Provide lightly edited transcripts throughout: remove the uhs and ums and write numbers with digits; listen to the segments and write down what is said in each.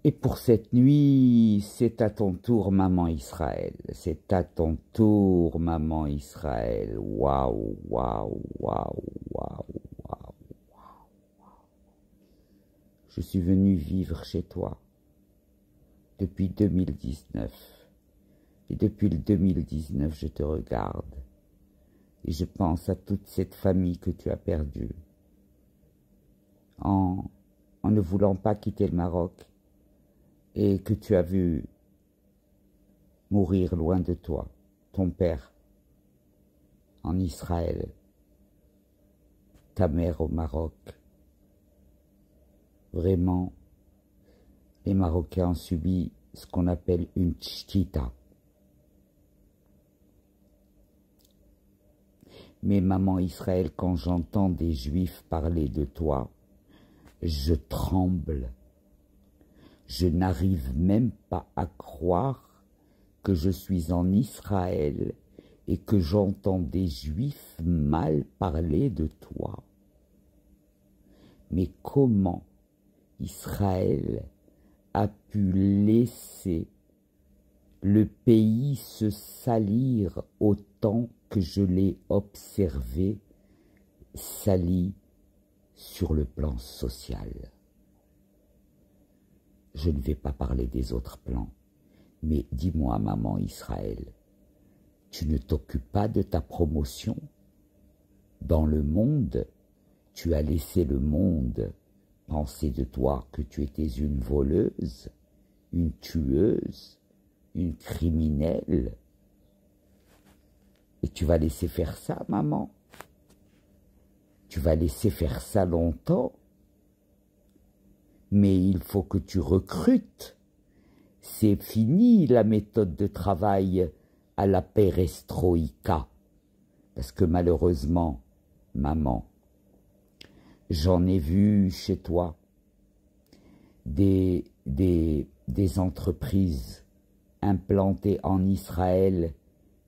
Et pour cette nuit, c'est à ton tour, maman Israël. C'est à ton tour, maman Israël. Waouh, waouh, waouh, waouh, waouh. Je suis venu vivre chez toi depuis 2019. Et depuis le 2019, je te regarde. Et je pense à toute cette famille que tu as perdue. En ne voulant pas quitter le Maroc. Et que tu as vu mourir loin de toi, ton père en Israël, ta mère au Maroc. Vraiment, les Marocains ont subi ce qu'on appelle une tchita. Mais maman Israël, quand j'entends des Juifs parler de toi, je tremble. Je n'arrive même pas à croire que je suis en Israël et que j'entends des Juifs mal parler de toi. Mais comment Israël a pu laisser le pays se salir autant que je l'ai observé sali sur le plan social? Je ne vais pas parler des autres plans, mais dis-moi, maman Israël, tu ne t'occupes pas de ta promotion? Dans le monde, tu as laissé le monde penser de toi que tu étais une voleuse, une tueuse, une criminelle. Et tu vas laisser faire ça, maman? Tu vas laisser faire ça longtemps? Mais il faut que tu recrutes. C'est fini la méthode de travail à la perestroïka. Parce que malheureusement, maman, j'en ai vu chez toi des entreprises implantées en Israël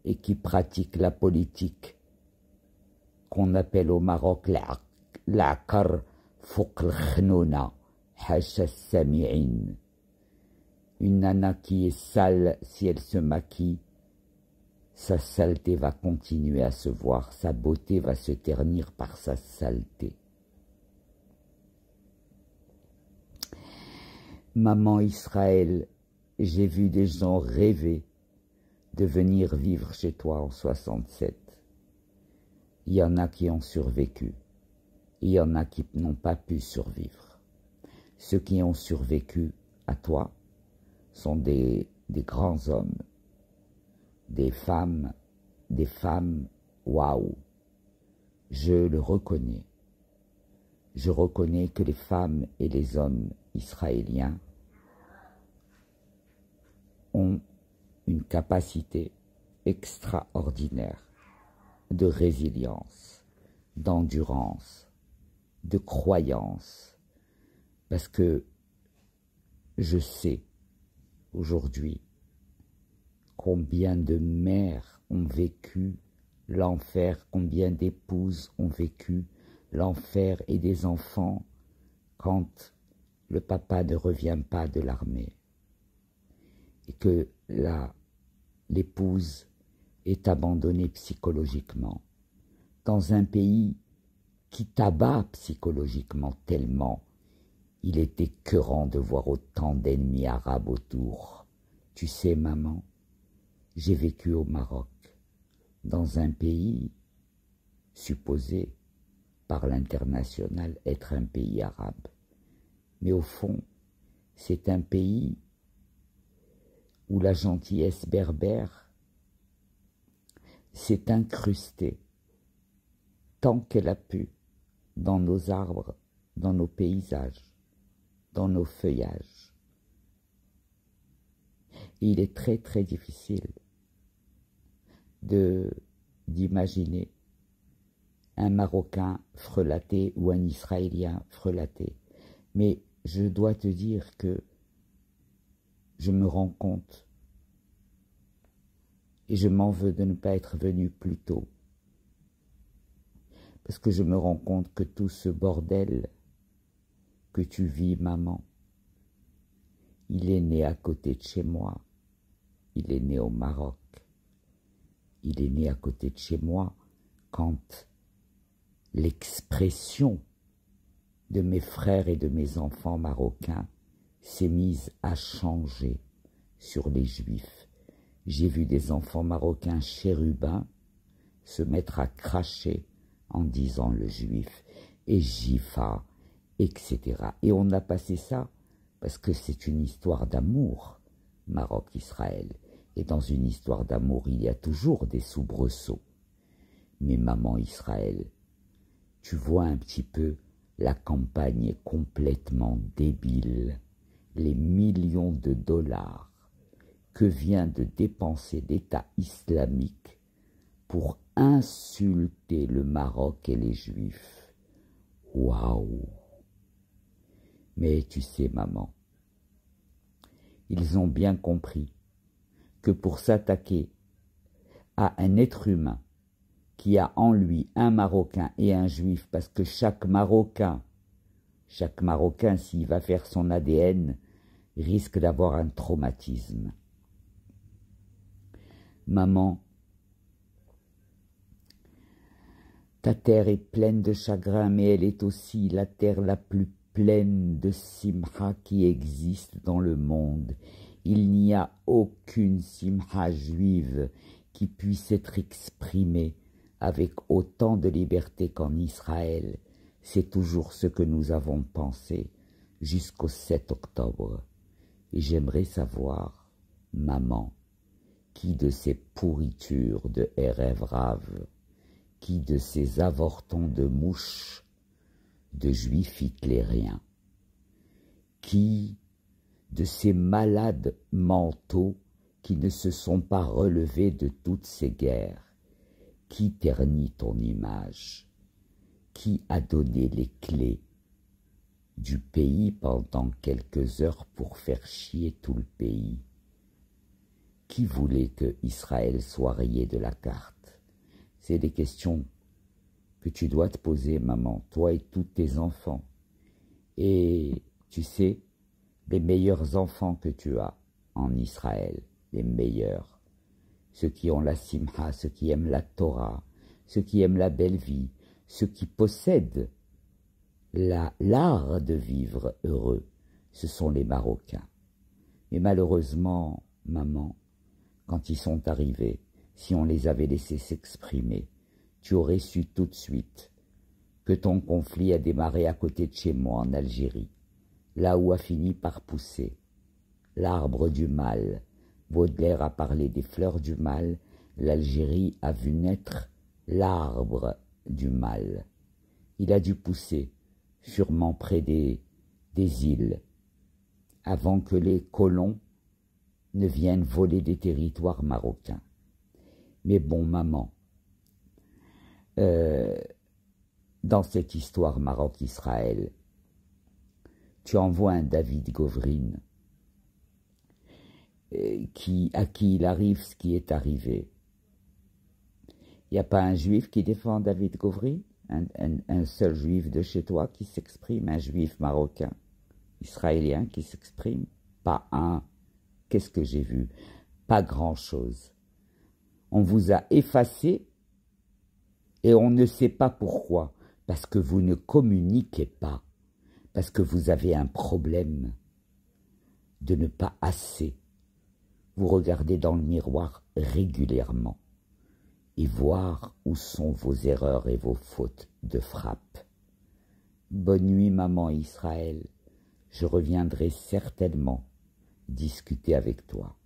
et qui pratiquent la politique qu'on appelle au Maroc l'aqar fouq al-khnouna. Une nana qui est sale, si elle se maquille, sa saleté va continuer à se voir, sa beauté va se ternir par sa saleté. Maman Israël, j'ai vu des gens rêver de venir vivre chez toi en 67. Il y en a qui ont survécu, il y en a qui n'ont pas pu survivre. Ceux qui ont survécu à toi sont des grands hommes, des femmes, waouh. Je le reconnais. Je reconnais que les femmes et les hommes israéliens ont une capacité extraordinaire de résilience, d'endurance, de croyance. Parce que je sais aujourd'hui combien de mères ont vécu l'enfer, combien d'épouses ont vécu l'enfer et des enfants quand le papa ne revient pas de l'armée et que l'épouse est abandonnée psychologiquement dans un pays qui t'abat psychologiquement tellement. Il est écœurant de voir autant d'ennemis arabes autour. Tu sais, maman, j'ai vécu au Maroc, dans un pays supposé par l'international être un pays arabe. Mais au fond, c'est un pays où la gentillesse berbère s'est incrustée tant qu'elle a pu dans nos arbres, dans nos paysages, dans nos feuillages. Et il est très très difficile d'imaginer un Marocain frelaté ou un Israélien frelaté. Mais je dois te dire que je me rends compte et je m'en veux de ne pas être venu plus tôt. Parce que je me rends compte que tout ce bordel que tu vis, maman, Il est né à côté de chez moi. Il est né au Maroc. Il est né à côté de chez moi quand l'expression de mes frères et de mes enfants marocains s'est mise à changer sur les Juifs. J'ai vu des enfants marocains chérubins se mettre à cracher en disant le Juif, et Jifa, etc. Et on a passé ça parce que c'est une histoire d'amour, Maroc-Israël. Et dans une histoire d'amour, il y a toujours des soubresauts. Mais maman Israël, tu vois un petit peu la campagne complètement débile, les millions de dollars que vient de dépenser l'État islamique pour insulter le Maroc et les Juifs. Waouh! Mais tu sais, maman, ils ont bien compris que pour s'attaquer à un être humain qui a en lui un Marocain et un Juif, parce que chaque Marocain, s'il va faire son ADN, risque d'avoir un traumatisme. Maman, ta terre est pleine de chagrin, mais elle est aussi la terre la plus pleine de simha qui existe dans le monde. Il n'y a aucune simha juive qui puisse être exprimée avec autant de liberté qu'en Israël. C'est toujours ce que nous avons pensé jusqu'au 7 octobre. Et j'aimerais savoir, maman, qui de ces pourritures de Erev Rav, qui de ces avortons de mouches, de juifs hitlériens, qui de ces malades mentaux qui ne se sont pas relevés de toutes ces guerres, qui ternit ton image, qui a donné les clés du pays pendant quelques heures pour faire chier tout le pays, qui voulait que Israël soit rayé de la carte? C'est des questions que tu dois te poser, maman, toi et tous tes enfants. Et tu sais, les meilleurs enfants que tu as en Israël, les meilleurs, ceux qui ont la simha, ceux qui aiment la Torah, ceux qui aiment la belle vie, ceux qui possèdent l'art de vivre heureux, ce sont les Marocains. Mais malheureusement, maman, quand ils sont arrivés, si on les avait laissés s'exprimer, tu aurais su tout de suite que ton conflit a démarré à côté de chez moi en Algérie, là où a fini par pousser l'arbre du mal. Baudelaire a parlé des fleurs du mal, l'Algérie a vu naître l'arbre du mal. Il a dû pousser, sûrement près des îles, avant que les colons ne viennent voler des territoires marocains. Mais bon, maman, dans cette histoire Maroc-Israël, tu envoies un David Govrin à qui il arrive ce qui est arrivé. Il n'y a pas un juif qui défend David Govrin, un seul juif de chez toi qui s'exprime, un juif marocain, israélien qui s'exprime, pas un. Qu'est-ce que j'ai vu? Pas grand-chose. On vous a effacé et on ne sait pas pourquoi, parce que vous ne communiquez pas, parce que vous avez un problème de ne pas assez vous regarder dans le miroir régulièrement et voir où sont vos erreurs et vos fautes de frappe. Bonne nuit, maman Israël. Je reviendrai certainement discuter avec toi.